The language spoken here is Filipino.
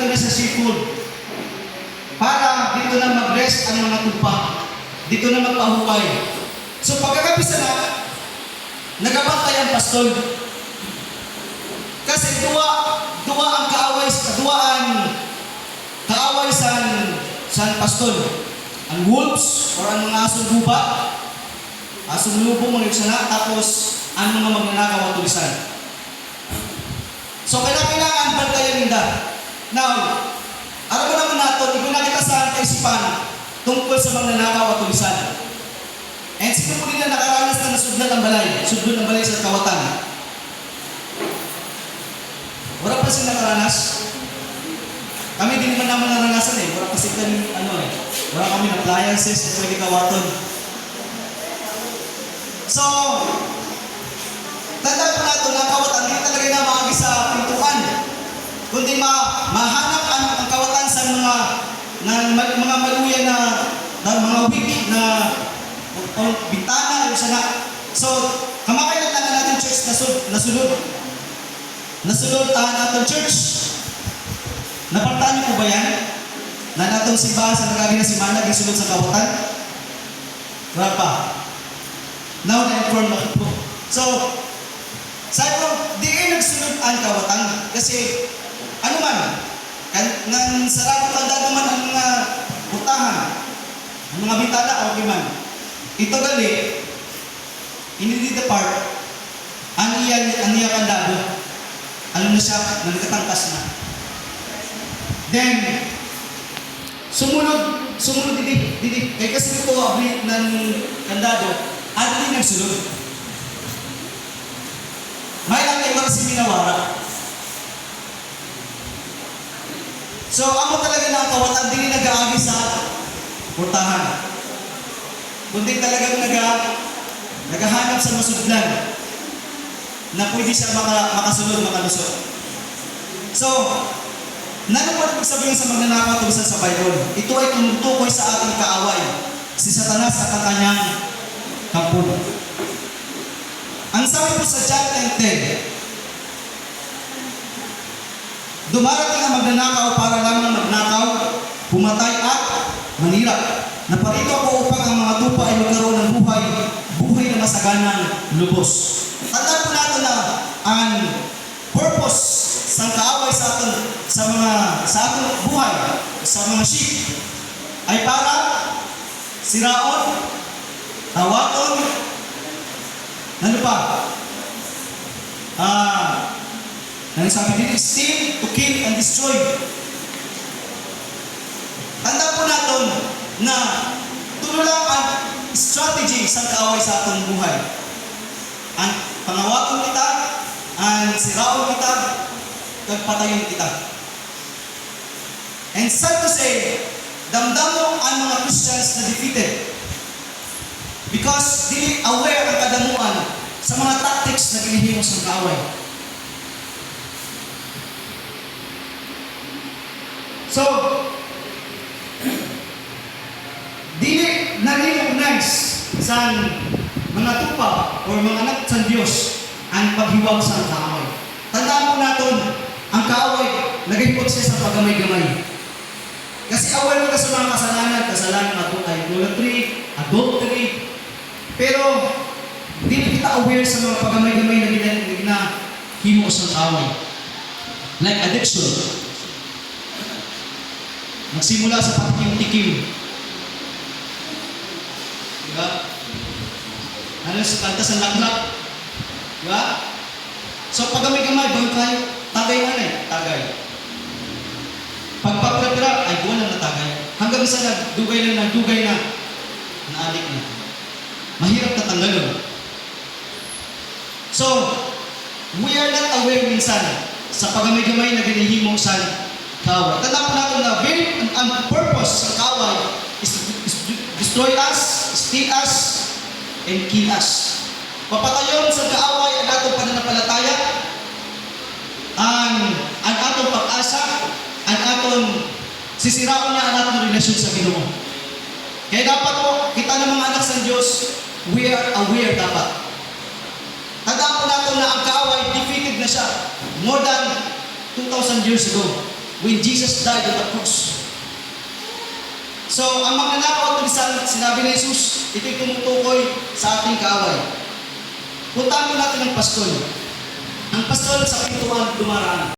dito na sa seafood. Para dito na mag-rest ang mga tupa. Dito na magpahukay. So pagkakapisa na, nagabantay ang pastol. Kasi duwa ang kaaway sa pastol. Ang wolves or ang mga asong guba, asong lubong mga sana, tapos ang mga magnanakaw at tulisan. So kailangan bantayan nila. Now, alam mo naman natin, ikaw nakita sa kaisipan tungkol sa magnanakaw at tulisan. And sino po nila nakaranas na nasudlan ang balay sa kawatan? Wala pa silang nakaranas. Kami din naman naman naranasan eh. Wala kasi kami, wala kami appliances na pwede kawaton. So, tandaan po natin na ang kawatan, hindi talaga na maagi sa pintuan. Kundi mahanap ang kawatan sa mga maluya na mga weak na bintana o sana. So, kamakailan lang natin church nasulod ang atong church. Napartaan niyo po ba yan? Na natong simbahan sa nagagi na simana, gisulod sa kawatan? Wala pa. Now, na-inform na po. So, sabi ko, di kayo nagsulod ang kawatan. Kasi, ano man, nang sarado tanda naman ang mga butahan, ang mga bitala, okay man. Ito gali, hindi the part, ang iya kandado, ano na siya, nagkatangkas na. Then, sumunod didi. Kaya kasi ito, ablit ng kandado, at hindi nagsunod. May lang kayo si minawara. So, amo talaga na ang kawatan, hindi nag-aagi sa portahan. Kundi talagang naghahanap sa masudlan na pwede siya makasunod, makalusot. So, ano po pagsabihin sa magnanakaw tulisan sa Bible? Ito ay tumutukoy sa ating kaaway, si Satanas at ang kanyang kampun. Ang sabi po sa John 10:10, dumarating ang magnanakaw para lamang magnakaw, pumatay at manira. Naparito ako upang ang mga tupa ay magkaroon ng buhay na masaganang lubos. Tandaan po natin na ang purpose sa kaaway sa ating buhay, sa mga sheep, ay para siraon, tawaton, ano pa? Nang sabi dito, steal, to kill, and destroy. Tandaan po natin na tuloy ang strategy sa kaaway sa atong buhay. Ang pangawaton kita, ang siraon kita, patayon kita. And sad to say, damdamo ang mga Christians na defeated. Because di aware ang kadamuan sa mga tactics na ginihimos ng kaaway. So, dili na-recognize sa mga tupa o mga anak sa Diyos ang paghiwag sa kaaway. Tandaan po natin, ang kaaway, naghiwag siya sa paggamay-gamay. Kasi aware mo ka sa mga kasalanan at idolatry, adultery. Pero, dili kita aware sa mga paggamay-gamay na ginahimos ng kaaway. Like addiction. Magsimula sa patikim-tikim. Diba? Ano sa kanta sa laklak? Diba? So, paggamay-gamay, bang tayo? Tagay nga na eh. Tagay. Pagpapra-pra, ay buwan na natagay. Hanggang sa nagdugay na, naadik na. Mahirap na tanggalon. So, we are not aware minsan sa paggamay-gamay na ginihimong sa kaaway. Tandaan po natin na ang purpose sa kaaway is to destroy us, steal us, and kill us. Papatayon sa kaaway ang atong pananampalataya, ang atong pag-asa, ang atong sisiraon niya ang atong relasyon sa Ginoo. Kaya dapat po, kita ng mga anak sa Diyos, we are aware dapat. Tandaan po natin na ang kaaway defeated na siya more than 2,000 years ago. when Jesus died on the cross. So, ang magnanakaw at tulisan, sinabi ni Jesus, ito'y tumutukoy sa ating kaaway. Puntahan po natin ang pastol. Ang pastol sa pintuan dumaraan.